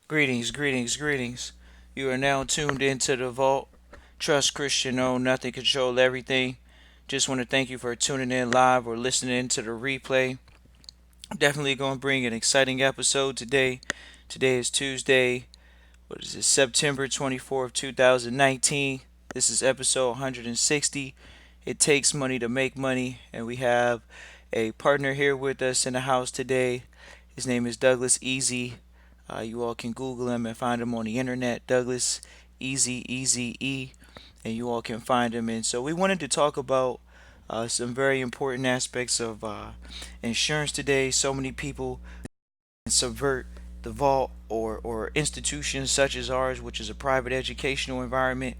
Greetings, greetings, greetings. You are now tuned into the vault. Trust Christian own nothing, control everything. Just want to thank you for tuning in live or listening to the replay. Definitely going to bring an exciting episode today. Today is Tuesday. What is it? September 24th, 2019. This is episode 160. It takes money to make money, and we have a partner here with us in the house today. His name is Douglas Easy. You all can Google him and find him on the internet. Douglas Easy E, and you all can find him. And so we wanted to talk about some very important aspects of insurance today. So many people subvert the vault or institutions such as ours, which is a private educational environment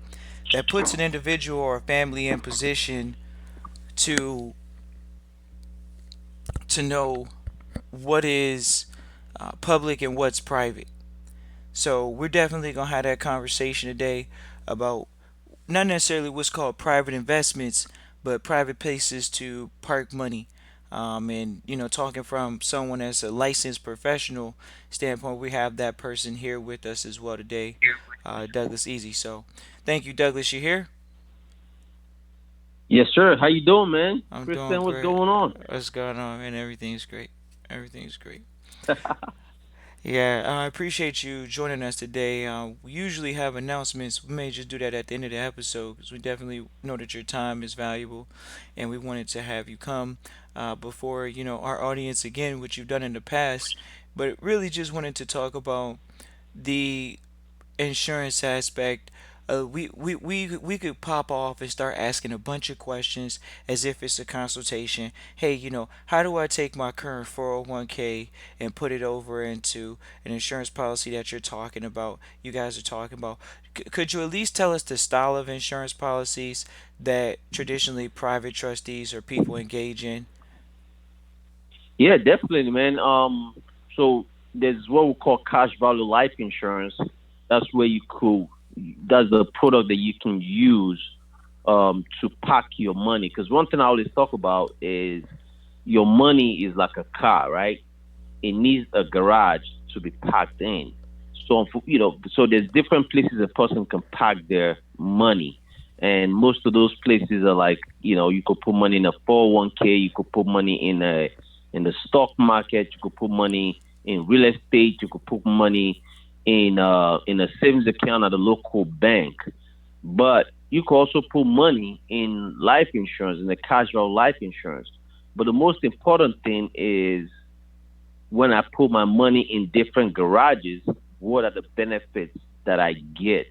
that puts an individual or a family in position to know what is public and what's private. So we're definitely gonna have that conversation today about not necessarily what's called private investments, but private places to park money. And talking from someone as a licensed professional standpoint, we have that person here with us as well today, Douglas Easy. So, thank you, Douglas. You here? Yes, sir. How you doing, man? I'm doing Christian, what's great. going on? What's going on, man? Everything's great. Everything's great. Yeah, I appreciate you joining us today. We usually have announcements. We may just do that at the end of the episode because we definitely know that your time is valuable, and we wanted to have you come before our audience again, which you've done in the past. But really, just wanted to talk about the insurance aspect. We could pop off and start asking a bunch of questions as if it's a consultation. Hey, how do I take my current 401k and put it over into an insurance policy that you're talking about? You guys are talking about. Could you at least tell us the style of insurance policies that traditionally private trustees or people engage in? Yeah, definitely, man. So there's what we call cash value life insurance. That's where you could. That's the product that you can use to park your money. Because one thing I always talk about is your money is like a car, right? It needs a garage to be parked in. So there's different places a person can park their money, and most of those places are like, you could put money in a 401k, you could put money in the stock market, you could put money in real estate, you could put money in a savings account at a local bank, but you could also put money in life insurance, in the casual life insurance. But the most important thing is when I put my money in different garages, what are the benefits that I get?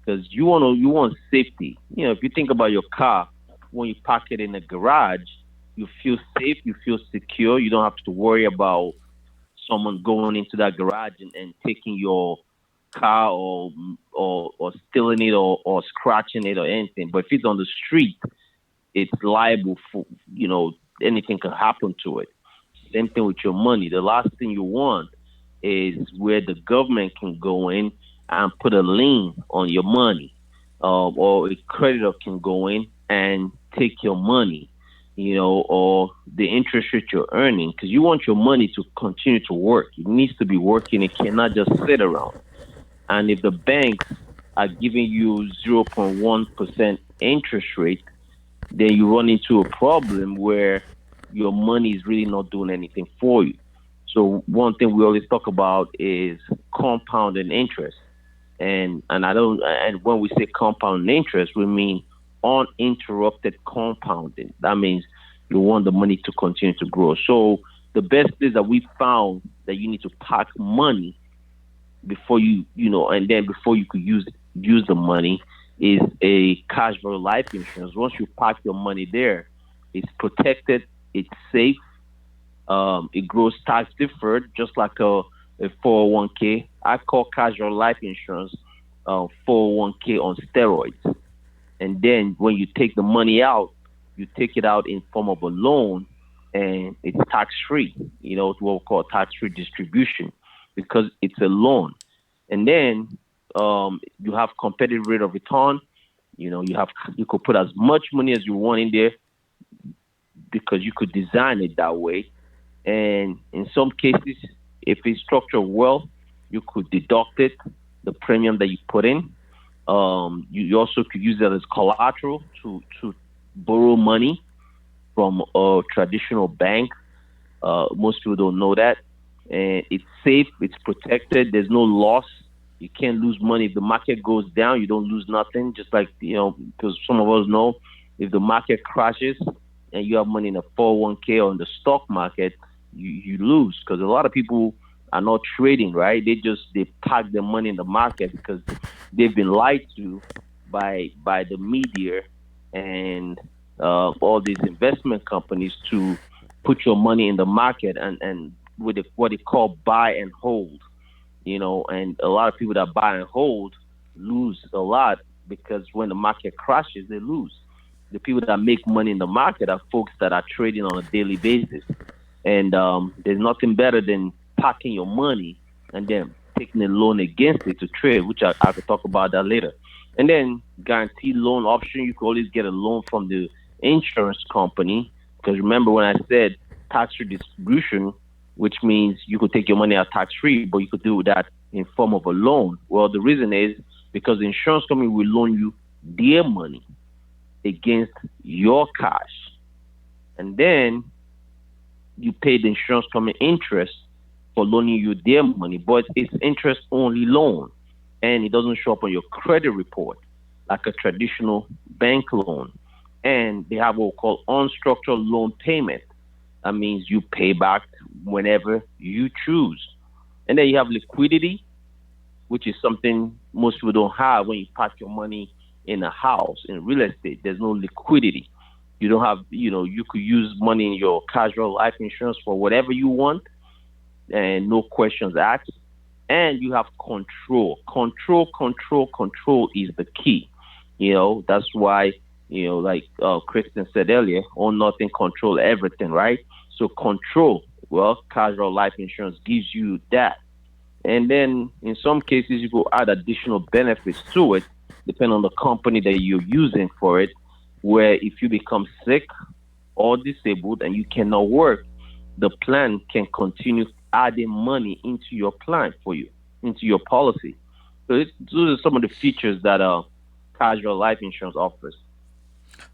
Because you want safety. If you think about your car, when you park it in a garage, you feel safe, you feel secure. You don't have to worry about someone going into that garage and taking your car or stealing it or scratching it or anything. But if it's on the street, it's liable for anything can happen to it. Same thing with your money. The last thing you want is where the government can go in and put a lien on your money, or a creditor can go in and take your money, or the interest rate you're earning, because you want your money to continue to work. It needs to be working. It cannot just sit around. And if the banks are giving you 0.1% interest rate, then you run into a problem where your money is really not doing anything for you. So one thing we always talk about is compounding interest. And I don't and when we say compound interest, we mean uninterrupted compounding. That means you want the money to continue to grow. So the best place that we found that you need to park money before and then before you could use the money is a casual life insurance. Once you park your money there, it's protected, it's safe, it grows tax deferred, just like a 401k. I call casual life insurance 401k on steroids. And then when you take the money out, you take it out in form of a loan, and it's tax free. It's what we call tax free distribution because it's a loan. And then you have competitive rate of return. You could put as much money as you want in there because you could design it that way. And in some cases, if it's structured well, You could deduct it, the premium that you put in. You also could use that as collateral to borrow money from a traditional bank. Most people don't know that, and it's safe. It's protected. There's no loss. You can't lose money if the market goes down. You don't lose nothing. Just like because some of us know, if the market crashes and you have money in a 401k or in the stock market, you lose because a lot of people are not trading. Right? They park their money in the market because they've been lied to by the media and all these investment companies to put your money in the market and with what they call buy and hold, and a lot of people that buy and hold lose a lot because when the market crashes, they lose. The people that make money in the market are folks that are trading on a daily basis. And there's nothing better than parking your money and then taking a loan against it to trade, which I could talk about that later. And then guaranteed loan option, you could always get a loan from the insurance company. Because remember when I said tax redistribution, which means you could take your money out tax free, but you could do that in form of a loan. Well, the reason is because the insurance company will loan you their money against your cash. And then you pay the insurance company interest for loaning you their money, but it's interest only loan and it doesn't show up on your credit report like a traditional bank loan. And they have what we call unstructured loan payment. That means you pay back whenever you choose. And then you have liquidity, which is something most people don't have when you park your money in a house in real estate. There's no liquidity. You don't have, you could use money in your casual life insurance for whatever you want and no questions asked. And you have control. Control, control, control is the key. That's why, like Kristen said earlier, own nothing, control everything, right? So control, well, casual life insurance gives you that. And then in some cases, you could add additional benefits to it, depending on the company that you're using for it, where if you become sick or disabled and you cannot work, the plan can continue adding money into your plan for you, into your policy. So those are some of the features that casual life insurance offers.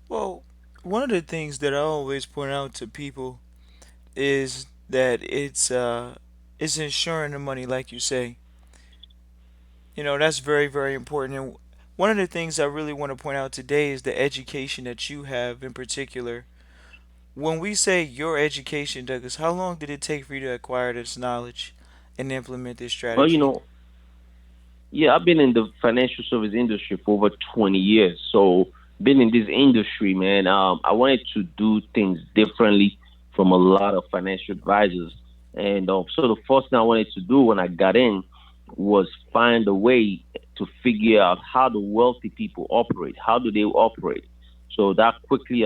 Well, one of the things that I always point out to people is that it's insuring the money, like you say. That's very, very important. And one of the things I really want to point out today is the education that you have in particular. When we say your education, Douglas, how long did it take for you to acquire this knowledge and implement this Well, strategy? yeah, I've been in the financial service industry for over 20 years. So, been in this industry, man, I wanted to do things differently from a lot of financial advisors. And so, the first thing I wanted to do when I got in was find a way to figure out how the wealthy people operate. How do they operate? So, that quickly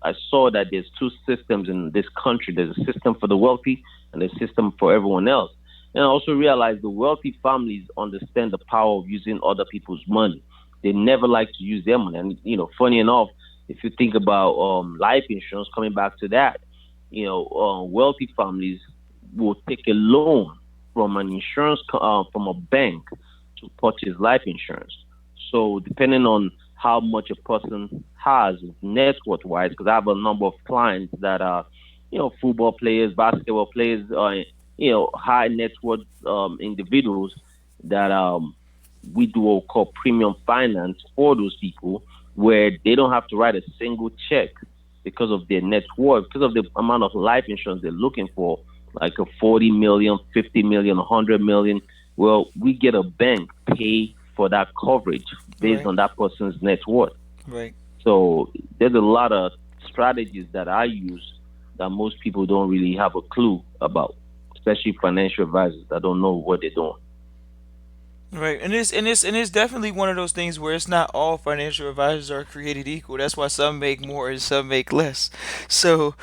I saw that there's two systems in this country. There's a system for the wealthy and a system for everyone else. And I also realized the wealthy families understand the power of using other people's money. They never like to use their money. And funny enough, if you think about life insurance, coming back to that, wealthy families will take a loan from an from a bank to purchase life insurance. So depending on how much a person has net worth wise, because I have a number of clients that are, football players, basketball players, high net worth individuals that we do what we call premium finance for those people, where they don't have to write a single check because of their net worth, because of the amount of life insurance they're looking for, like a 40 million, 50 million, 100 million. Well, we get a bank pay for that coverage based Right, on that person's net worth. right. So there's a lot of strategies that I use that most people don't really have a clue about, especially financial advisors that don't know what they're doing. Right, and it's definitely one of those things where it's not all financial advisors are created equal. That's why some make more and some make less. So,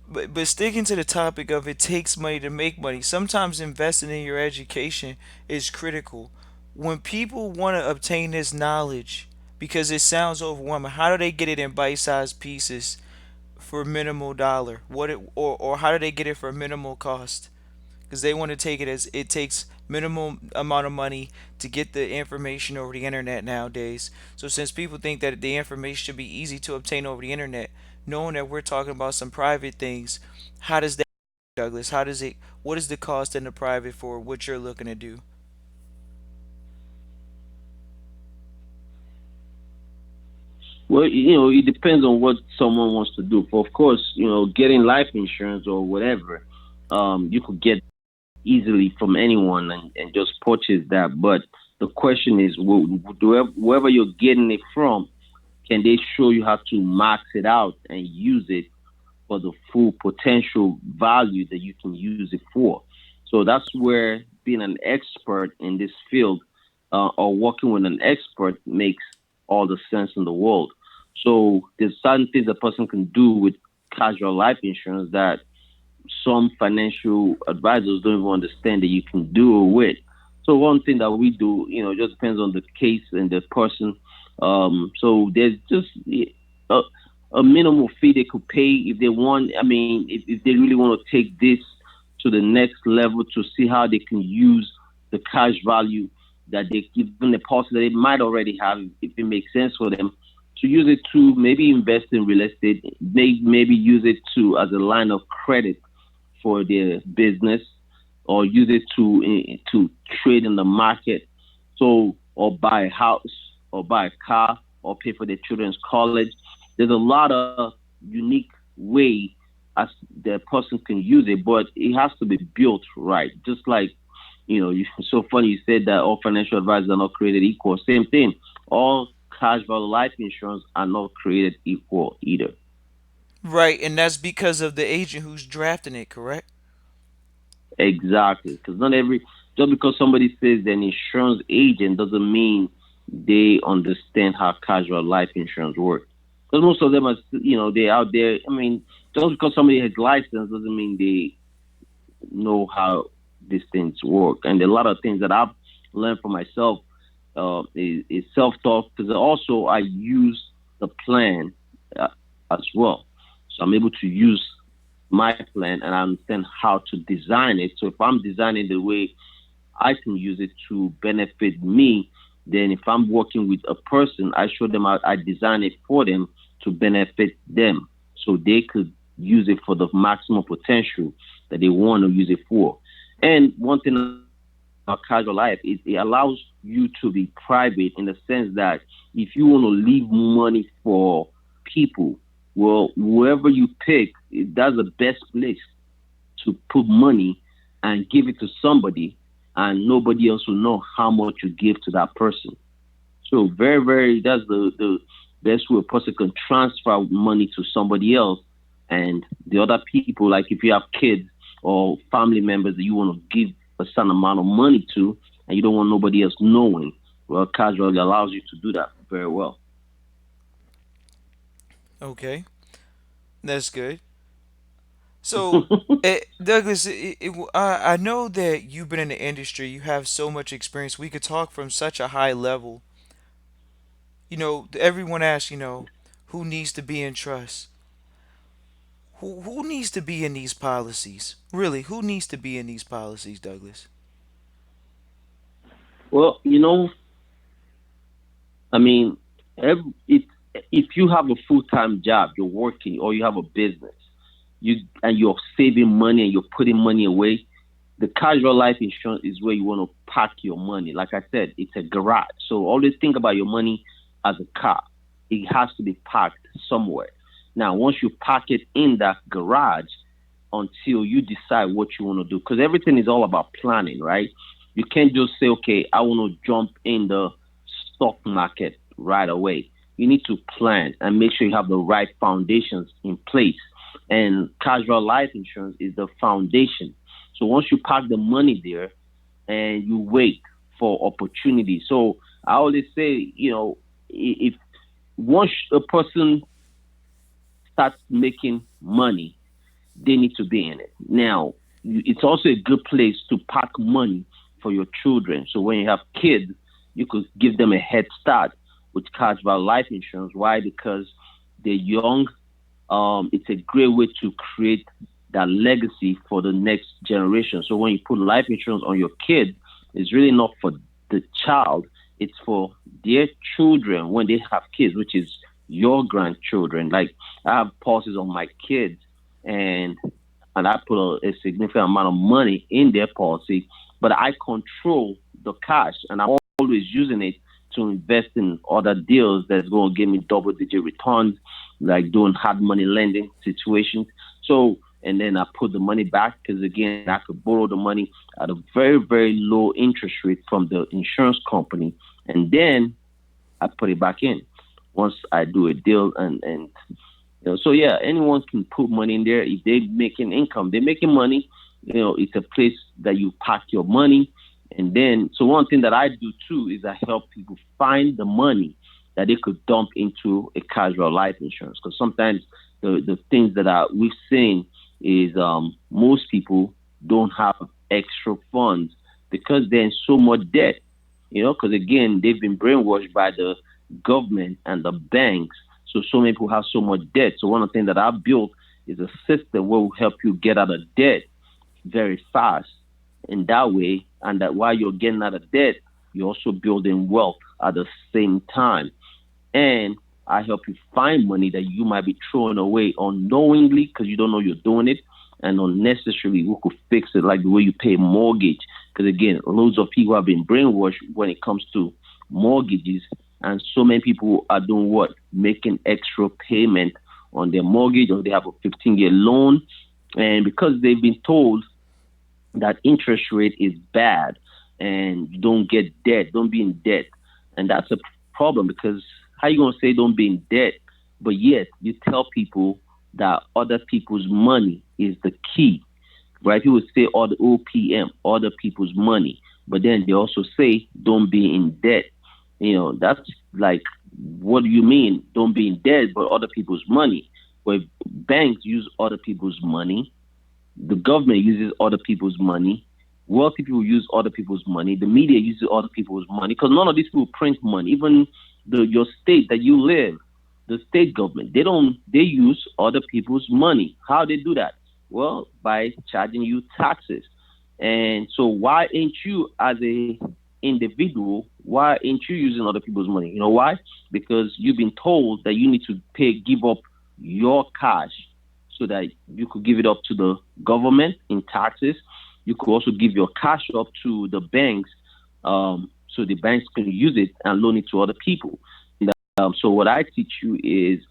but sticking to the topic of it takes money to make money. Sometimes investing in your education is critical. When people want to obtain this knowledge, because it sounds overwhelming, how do they get it in bite-sized pieces for minimal dollar? What it or how do they get it for minimal cost? because they want to take it as it takes minimal amount of money to get the information over the internet nowadays. So since people think that the information should be easy to obtain over the internet, knowing that we're talking about some private things, how does that, Douglas? How does it? What is the cost in the private for what you're looking to do? Well, it depends on what someone wants to do. For, of course, getting life insurance or whatever, you could get easily from anyone and just purchase that. But the question is, whoever you're getting it from, can they show you how to max it out and use it for the full potential value that you can use it for? So that's where being an expert in this field or working with an expert makes all the sense in the world. So there's certain things a person can do with casual life insurance that some financial advisors don't even understand that you can do it with. So one thing that we do, it just depends on the case and the person. So there's just a, a minimal fee they could pay if they want. I mean, if they really want to take this to the next level to see how they can use the cash value that they given the policy that they might already have, if it makes sense for them, to use it to maybe invest in real estate, maybe use it to as a line of credit for their business, or use it to trade in the market. So, or buy a house, or buy a car, or pay for their children's college. There's a lot of unique way as the person can use it, but it has to be built right. Just like so funny you said that all financial advisors are not created equal. Same thing. All cash value life insurance are not created equal either. Right, and that's because of the agent who's drafting it, correct? Exactly, because not every just because somebody says they're an insurance agent doesn't mean they understand how casual life insurance works. Because most of them are, they're out there. I mean, just because somebody has license doesn't mean they know how these things work. And a lot of things that I've learned for myself is self-taught. Because also I use the plan uh, as well, so I'm able to use my plan and I understand how to design it. So if I'm designing the way I can use it to benefit me, then if I'm working with a person, I show them how I design it for them to benefit them so they could use it for the maximum potential that they want to use it for. And one thing about casual life is it allows you to be private in the sense that if you want to leave money for people, well, whoever you pick, that's the best place to put money and give it to somebody, and nobody else will know how much you give to that person. So very, very, that's the best way a person can transfer money to somebody else, and the other people, like if you have kids or family members that you want to give a certain amount of money to, and you don't want nobody else knowing, well, casual allows you to do that very well. Okay, that's good. So, Douglas, I know that you've been in the industry. You have so much experience. We could talk from such a high level. Everyone asks, who needs to be in trust? Who needs to be in these policies? Really, who needs to be in these policies, Douglas? Well, I mean, if you have a full time job, you're working, or you have a business, and you're saving money and you're putting money away, the casual life insurance is where you want to park your money. Like I said, it's a garage. So always think about your money as a car. It has to be parked somewhere. Now, once you park it in that garage, until you decide what you want to do, because everything is all about planning, right? You can't just say, okay, I want to jump in the stock market right away. You need to plan and make sure you have the right foundations in place. And casual life insurance is the foundation. So once you park the money there and you wait for opportunity. So I always say, if once a person starts making money, they need to be in it. Now, it's also a good place to park money for your children. So when you have kids, you could give them a head start with casual life insurance. Why? Because they're young. It's a great way to create that legacy for the next generation. So when you put life insurance on your kid, it's really not for the child, it's for their children when they have kids, which is your grandchildren. Like I have policies on my kids, and I put a significant amount of money in their policy, but I control the cash, and I'm always using it to invest in other deals that's going to give me double digit returns, like doing hard money lending situations. So, and then I put the money back because again, I could borrow the money at a very, very low interest rate from the insurance company, and then I put it back in once I do a deal. And so yeah, anyone can put money in there if they're making income. They're making money. It's a place that you park your money. And then, so one thing that I do too is I help people find the money that they could dump into a casual life insurance. Because sometimes the things that we've seen is most people don't have extra funds because they're in so much debt. Because again, they've been brainwashed by the government and the banks. So many people have so much debt. So one of the things that I've built is a system where will help you get out of debt very fast. In that way, and that while you're getting out of debt, you're also building wealth at the same time. And I help you find money that you might be throwing away unknowingly because you don't know you're doing it, and unnecessarily we could fix it, like the way you pay mortgage. Because again, loads of people have been brainwashed when it comes to mortgages, and so many people are doing what? Making extra payment on their mortgage, or they have a 15-year loan, and because they've been told that interest rate is bad and you don't get debt, don't be in debt. And that's a problem because how you gonna say don't be in debt, but yet you tell people that other people's money is the key, right? People say all the OPM, other people's money, but then they also say don't be in debt. That's like, what do you mean? Don't be in debt, but other people's money. Where banks use other people's money, the government uses other people's money, wealthy people use other people's money, the media uses other people's money, because none of these people print money. Even your state that you live, the state government, they use other people's money. How they do that? Well, by charging you taxes. And so why ain't you, as a individual, why ain't you using other people's money? You know why? Because you've been told that you need to give up your cash so that you could give it up to the government in taxes. You could also give your cash up to the banks, so the banks can use it and loan it to other people. So what I teach you is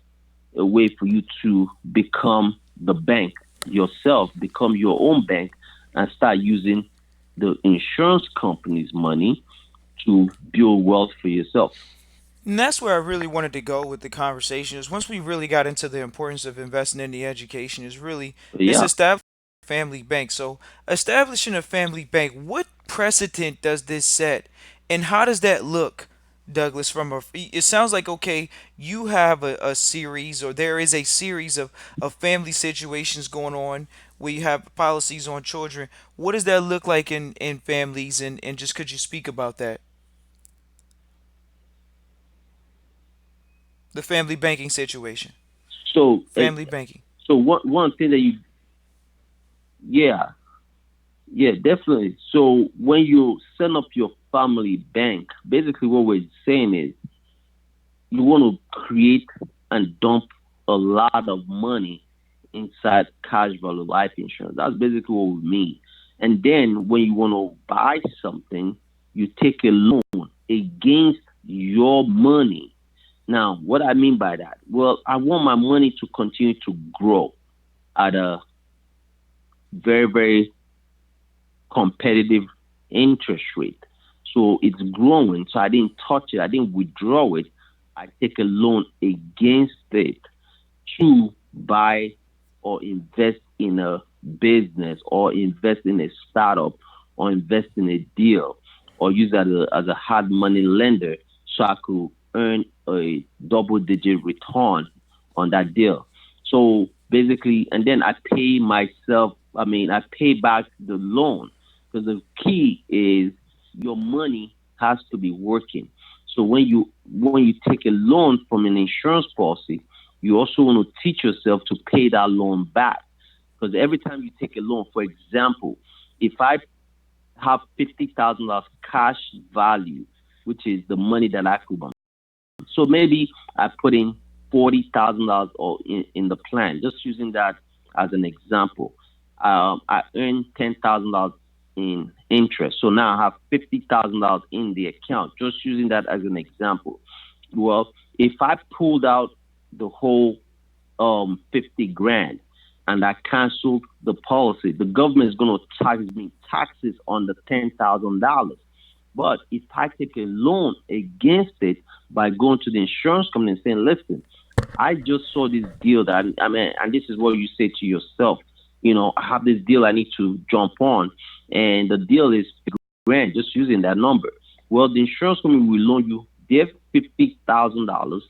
a way for you to become the bank yourself, become your own bank, and start using the insurance company's money to build wealth for yourself. And that's where I really wanted to go with the conversation. Is once we really got into the importance of investing in the education, is really it's Yeah. establishing a family bank. So establishing a family bank, what precedent does this set, and how does that look, Douglas? From a, it sounds like okay, you have a series, or there is a series of family situations going on where you have policies on children. What does that look like in families, and just could you speak about that, the family banking situation? So, Family banking. one thing that yeah, yeah, definitely. So when you set up your family bank, basically what we're saying is you want to create and dump a lot of money inside cash value life insurance. That's basically what we mean. And then when you want to buy something, you take a loan against your money. Now, what I mean by that? Well, I want my money to continue to grow at a very, very competitive interest rate. So it's growing. So I didn't touch it. I didn't withdraw it. I take a loan against it to buy or invest in a business or invest in a startup or invest in a deal or use that as a hard money lender so I could earn a double digit return on that deal. So basically, and then I pay myself, I pay back the loan because the key is your money has to be working. So when you take a loan from an insurance policy, you also want to teach yourself to pay that loan back Because every time you take a loan, for example, if I have $50,000 cash value, which is the money that I could borrow. So maybe I put in $40,000 or in the plan, just using that as an example. I earn $10,000 in interest. So now I have $50,000 in the account, just using that as an example. Well, if I pulled out the whole 50 grand and I canceled the policy, the government is going to charge me taxes on the $10,000. But if I take a loan against it by going to the insurance company and saying, listen, I just saw this deal that I mean, and this is what you say to yourself, I have this deal I need to jump on, and the deal is grand, just using that number. Well, the insurance company will loan you their $50,000,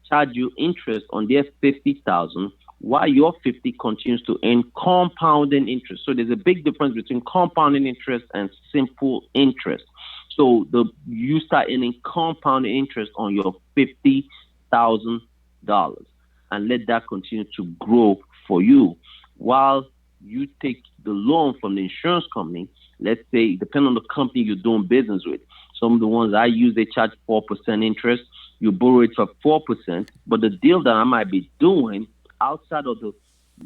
charge you interest on their 50,000, while your 50 continues to earn compounding interest. So there's a big difference between compounding interest and simple interest. So the you start earning compounding interest on your $50,000, and let that continue to grow for you while you take the loan from the insurance company. Let's say, depending on the company you're doing business with, some of the ones I use, they charge 4% interest. You borrow it for 4%, but the deal that I might be doing outside of the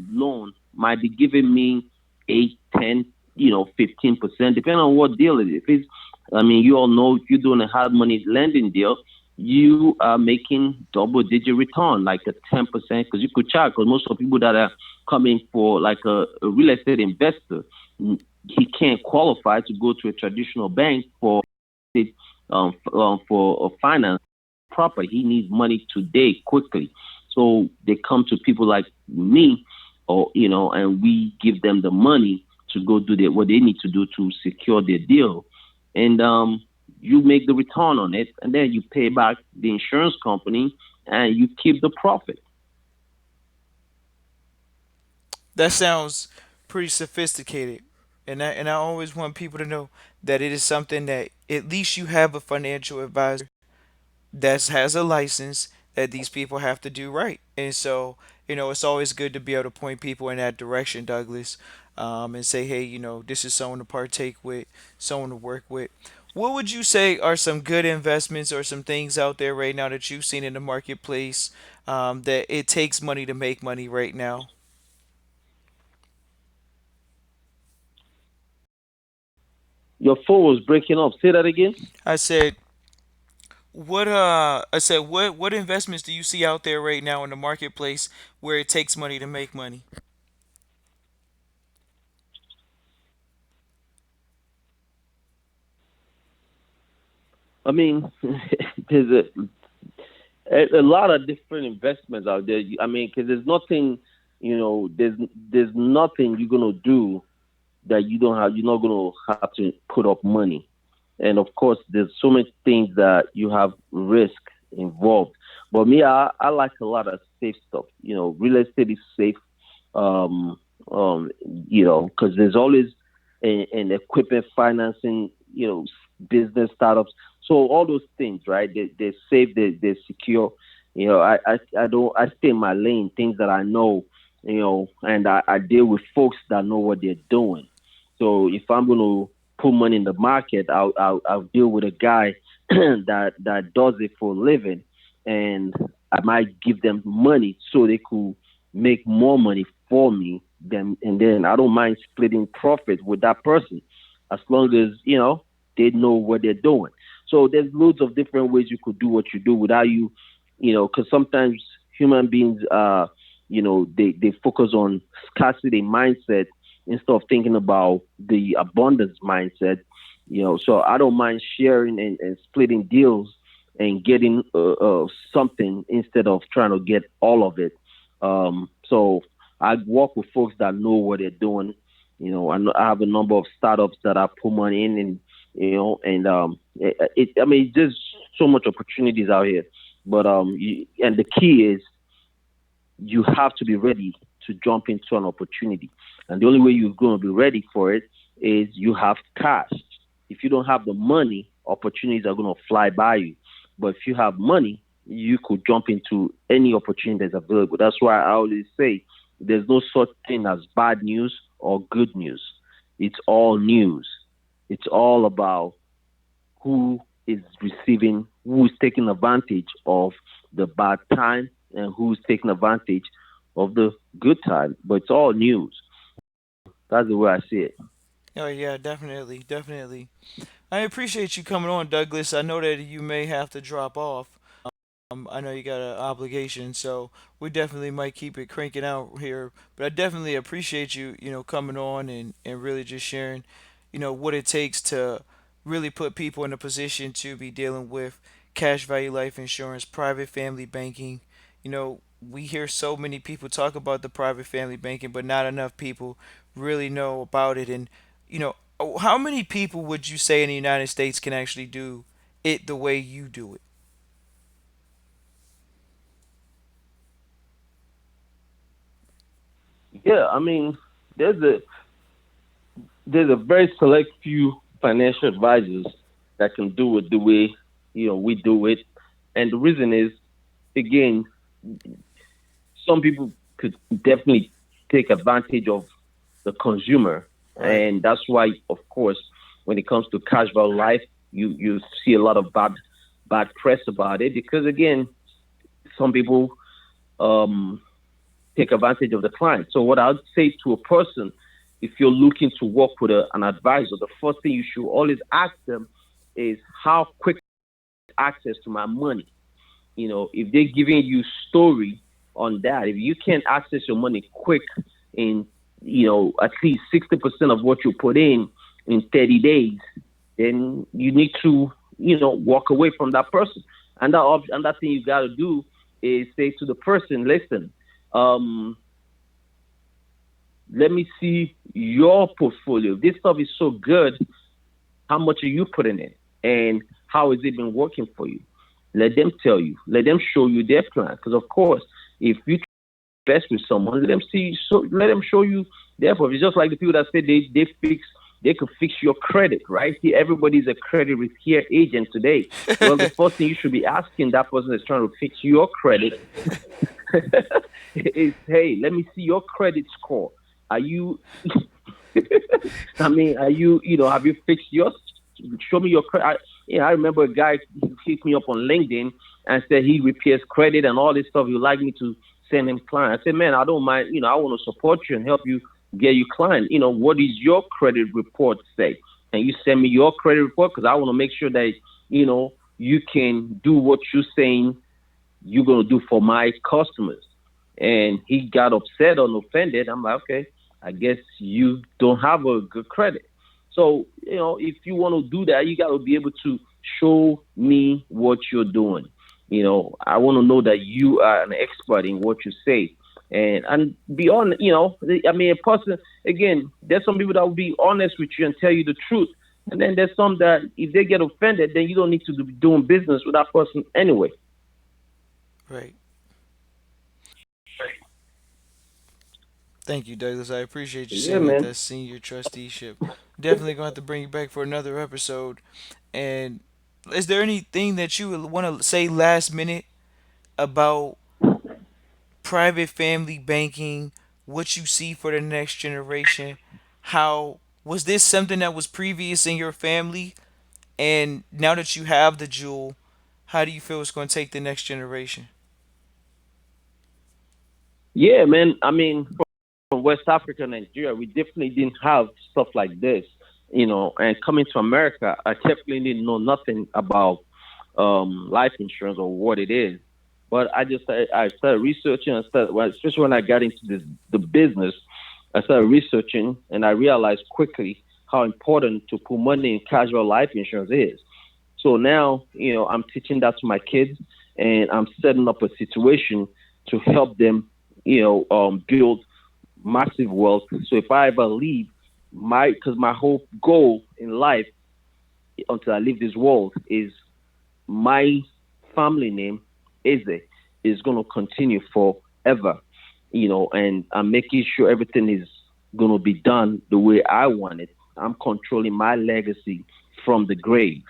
loan might be giving me 8, 10, 15%, depending on what deal it is. If it's, I mean, you all know if you're doing a hard money lending deal, you are making double digit return, like a 10%, because you could charge, because most of the people that are coming for like a real estate investor, he can't qualify to go to a traditional bank for for finance proper. He needs money today, quickly. So they come to people like me, or and we give them the money to go do what they need to do to secure their deal, and you make the return on it, and then you pay back the insurance company, and you keep the profit. That sounds pretty sophisticated. And I always want people to know that it is something that at least you have a financial advisor that has a license that these people have to do right. And so, it's always good to be able to point people in that direction, Douglas, and say, hey, this is someone to partake with, someone to work with. What would you say are some good investments or some things out there right now that you've seen in the marketplace that it takes money to make money right now? Your phone was breaking up. Say that again. I said, what investments do you see out there right now in the marketplace where it takes money to make money? I mean, there's a lot of different investments out there. I mean, because there's nothing, there's nothing you're gonna do that you're not gonna have to put up money. And of course, there's so many things that you have risk involved. But me, I like a lot of safe stuff. Real estate is safe. Um, because there's always an equipment financing. Business startups. So all those things, right? They're safe. They're secure. I don't. I stay in my lane. Things that I know. And I deal with folks that know what they're doing. So if I'm going to put money in the market, I'll deal with a guy that does it for a living, and I might give them money so they could make more money for me. And then I don't mind splitting profit with that person, as long as they know what they're doing. So there's loads of different ways you could do what you do without because sometimes human beings, they focus on scarcity mindset instead of thinking about the abundance mindset. So I don't mind sharing and splitting deals and getting something instead of trying to get all of it. So I work with folks that know what they're doing. I have a number of startups that I put money in, and and I mean, there's so much opportunities out here. But and the key is you have to be ready to jump into an opportunity. And the only way you're going to be ready for it is you have cash. If you don't have the money, opportunities are going to fly by you. But if you have money, you could jump into any opportunity that's available. That's why I always say, There's no such thing as bad news or good news. It's all news. It's all about who is receiving, who is taking advantage of the bad time and who's taking advantage of the good time. But it's all news. That's the way I see it. Oh yeah, definitely, definitely. I appreciate you coming on, Douglas. I know that you may have to drop off. I know you got an obligation, so we definitely might keep it cranking out here. But I definitely appreciate you, coming on and really just sharing, what it takes to really put people in a position to be dealing with cash value life insurance, private family banking. We hear so many people talk about the private family banking, but not enough people really know about it. And, how many people would you say in the United States can actually do it the way you do it? Yeah, I mean, there's a there's a very select few financial advisors that can do it the way we do it, and the reason is, again, some people could definitely take advantage of the consumer, Right. and that's why, of course, when it comes to cash value life, you see a lot of bad press about it because, again, some people um, take advantage of the client. So what I'd say to a person, if you're looking to work with an advisor, the first thing you should always ask them is how quick access to my money. If they're giving you story on that, if you can't access your money quick in, at least 60% of what you put in 30 days, then you need to, walk away from that person. And that thing you got to do is say to the person, listen, um, let me see your portfolio. This stuff is so good. How much are you putting in? And how has it been working for you? Let them tell you. Let them show you their plan. Because of course, if you invest with someone, let them show you their plan. It's just like the people that say they could fix your credit, right? See, everybody's a credit repair agent today. Well, the first thing you should be asking that person that's trying to fix your credit is, hey, let me see your credit score. Are you I mean, have you fixed yours? Show me your credit. I remember a guy hit me up on LinkedIn and said he repairs credit and all this stuff. He'd like me to send him clients. I said, man, I don't mind. I want to support you and help you get you client. What does your credit report say? And you send me your credit report because I want to make sure that, you can do what you're saying you're going to do for my customers. And he got upset and offended. I'm like, okay, I guess you don't have a good credit. So, if you want to do that, you got to be able to show me what you're doing. I want to know that you are an expert in what you say. And be on, I mean, a person, again, there's some people that will be honest with you and tell you the truth. And then there's some that if they get offended, then you don't need to be doing business with that person anyway. Right. Thank you, Douglas. I appreciate you Yeah, saying that. man. That's senior trusteeship. Definitely going to have to bring you back for another episode. And is there anything that you would want to say last minute about private family banking, what you see for the next generation? How was this something that was previous in your family? And now that you have the jewel, how do you feel it's going to take the next generation? Yeah, man. I mean, from West Africa, Nigeria, we definitely didn't have stuff like this, And coming to America, I definitely didn't know nothing about life insurance or what it is. But I started researching. Especially when I got into the business, I started researching, and I realized quickly how important to put money in casual life insurance is. So now, I'm teaching that to my kids, and I'm setting up a situation to help them, build massive wealth. So if I ever leave, because my whole goal in life until I leave this world is my family name, Eze, is going to continue forever, and I'm making sure everything is going to be done the way I want it. I'm controlling my legacy from the grave.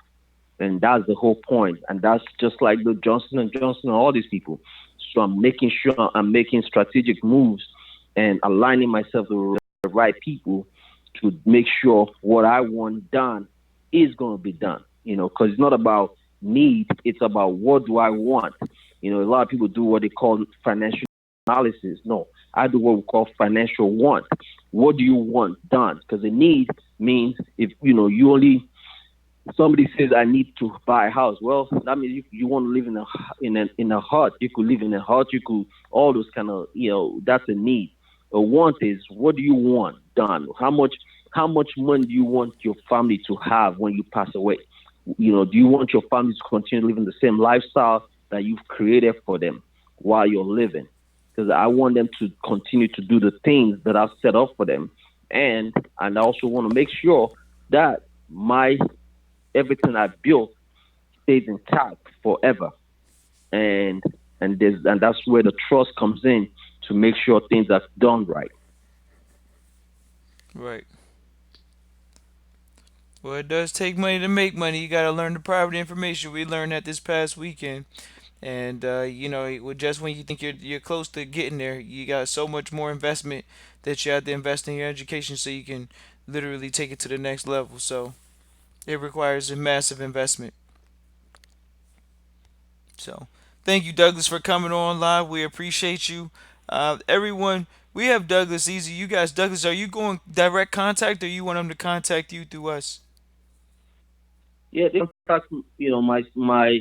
And that's the whole point. And that's just like the Johnson and Johnson and all these people. So I'm making sure I'm making strategic moves and aligning myself with the right people to make sure what I want done is going to be done. Because it's not about need, it's about what do I want. A lot of people do what they call financial analysis. No, I do what we call financial want. What do you want done? Because the need means if you only somebody says I need to buy a house. Well, that means you want to live in a hut. You could live in a hut. You could all those kind of that's a need. A want is what do you want done? How much money do you want your family to have when you pass away? Do you want your family to continue living the same lifestyle that you've created for them while you're living? Because I want them to continue to do the things that I've set up for them, and I also want to make sure that my everything I built stays intact forever. And and that's where the trust comes in to make sure things are done right. Right. Well, it does take money to make money. You got to learn the private information. We learned that this past weekend. And just when you think you're close to getting there, you got so much more investment that you have to invest in your education so you can literally take it to the next level. So it requires a massive investment. So thank you, Douglas, for coming on live. We appreciate you. Everyone, we have Douglas Easy. You guys, Douglas, are you going direct contact or you want him to contact you through us? Yeah, they contact my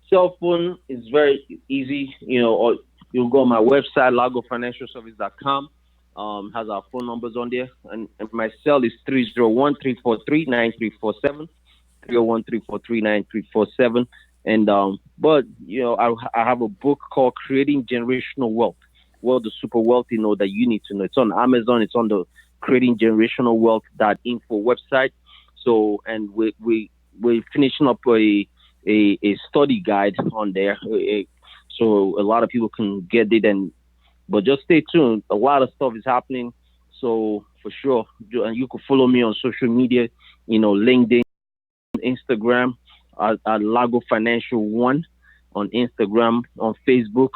cell phone is very easy. Or you'll go on my website lagofinancialservice.com. Has our phone numbers on there, and my cell is 301-343-9347. 301-343-9347. And but I have a book called Creating Generational Wealth. Well, the super wealthy know that you need to know. It's on Amazon. It's on the Creating Generational Wealth.info website. So, and we're finishing up a study guide on there, so a lot of people can get it. And but just stay tuned. A lot of stuff is happening. So for sure, and you can follow me on social media. LinkedIn, Instagram at Lago Financial One on Instagram, on Facebook.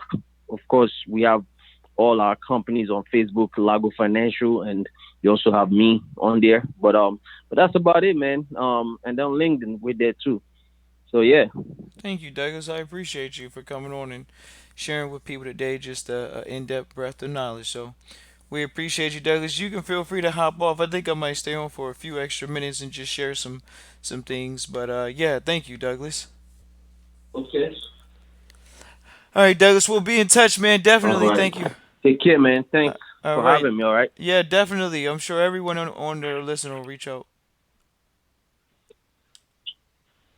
Of course, we have all our companies on Facebook, Lago Financial, and you also have me on there. But that's about it, man. And then LinkedIn, we're there too. So yeah. Thank you, Douglas. I appreciate you for coming on and sharing with people today just a in-depth breadth of knowledge. So we appreciate you, Douglas. You can feel free to hop off. I think I might stay on for a few extra minutes and just share some things. But yeah, thank you, Douglas. Okay. All right, Douglas, we'll be in touch, man. All Definitely, right. thank you. Take care, man. Uh, Thanks all for right. having me. All right. Yeah, definitely. I'm sure everyone on their listen will reach out.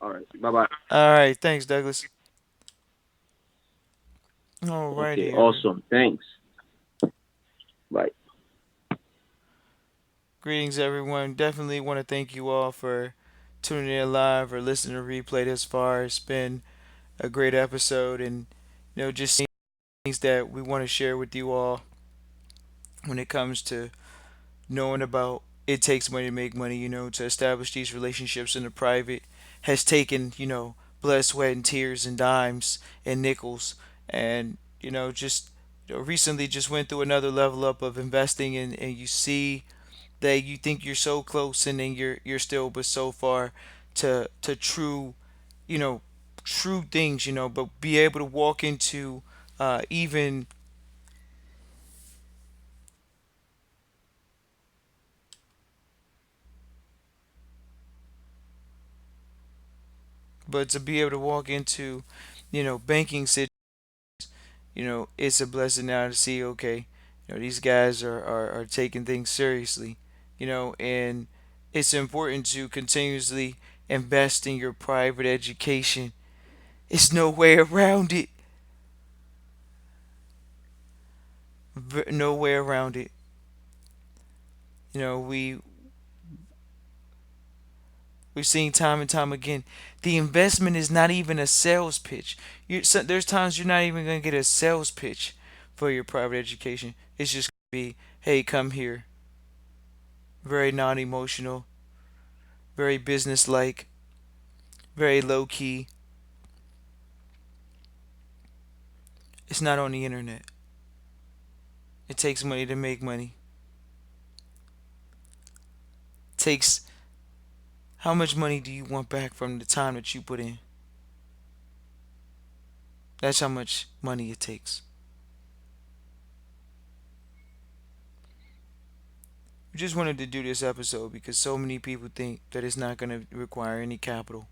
All right. Bye bye. All right, thanks, Douglas. All Okay. righty, Awesome. Thanks. Bye. greetings, everyone. Definitely want to thank you all for tuning in live or listening to replay this far. It's been a great episode, and just things that we want to share with you all when it comes to knowing about it takes money to make money. To establish these relationships in the private has taken blood, sweat, and tears, and dimes and nickels, and just recently just went through another level up of investing, and you see that you think you're so close, and then you're still but so far to true you know true things, but be able to walk into even but to be able to walk into banking situations, it's a blessing now to see, okay, these guys are taking things seriously, and it's important to continuously invest in your private education. It's no way around it. No way around it. We've seen time and time again. The investment is not even a sales pitch. There's times you're not even gonna get a sales pitch for your private education. It's just gonna be, hey, come here. Very non-emotional, very business-like, very low-key. It's not on the internet. It takes money to make money. It takes how much money do you want back from the time that you put in? That's how much money it takes. We just wanted to do this episode because so many people think that it's not going to require any capital.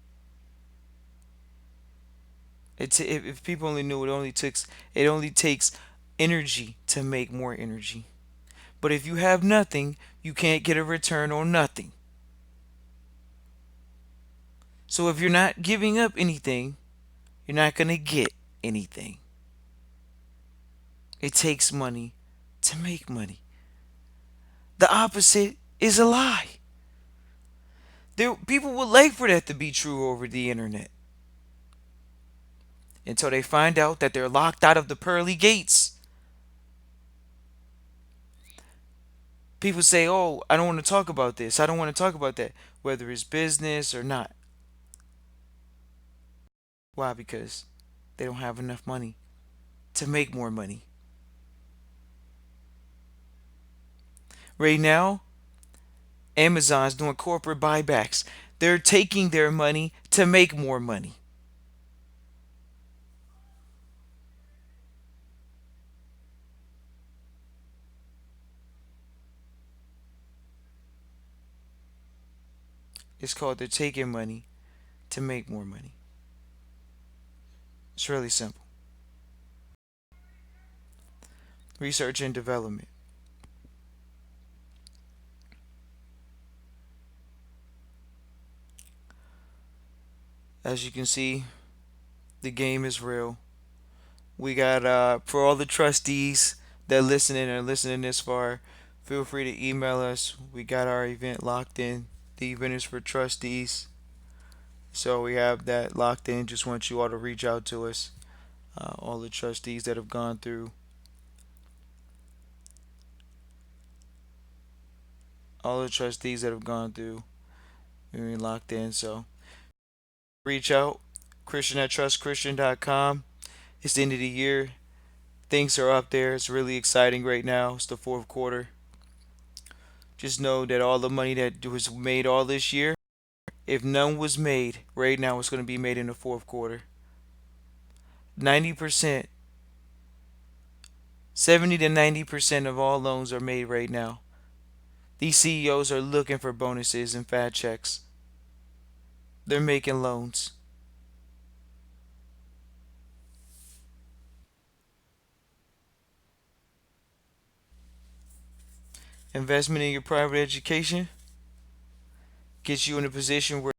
If people only knew it only takes energy to make more energy. But if you have nothing, you can't get a return on nothing. So if you're not giving up anything, you're not going to get anything. It takes money to make money. The opposite is a lie. People would like for that to be true over the internet until they find out that they're locked out of the pearly gates. People say, "Oh, I don't want to talk about this. I don't want to talk about that," whether it's business or not. Why? Because they don't have enough money to make more money. Right now, Amazon's doing corporate buybacks. They're taking their money to make more money. It's called they're taking money to make more money. It's really simple. Research and development. As you can see, the game is real. We got for all the trustees that listening and listening this far, feel free to email us. We got our event locked in. The event is for trustees. So we have that locked in. Just want you all to reach out to us. All the trustees that have gone through, all the trustees that have gone through, we're locked in. So reach out. Christian at trustchristian.com. It's the end of the year. Things are up there. It's really exciting right now. It's the fourth quarter. Just know that all the money that was made all this year, if none was made right now, it's going to be made in the fourth quarter. 90%, 70 to 90% of all loans are made right now. These CEOs are looking for bonuses and fat checks. They're making loans. Investment in your private education gets you in a position where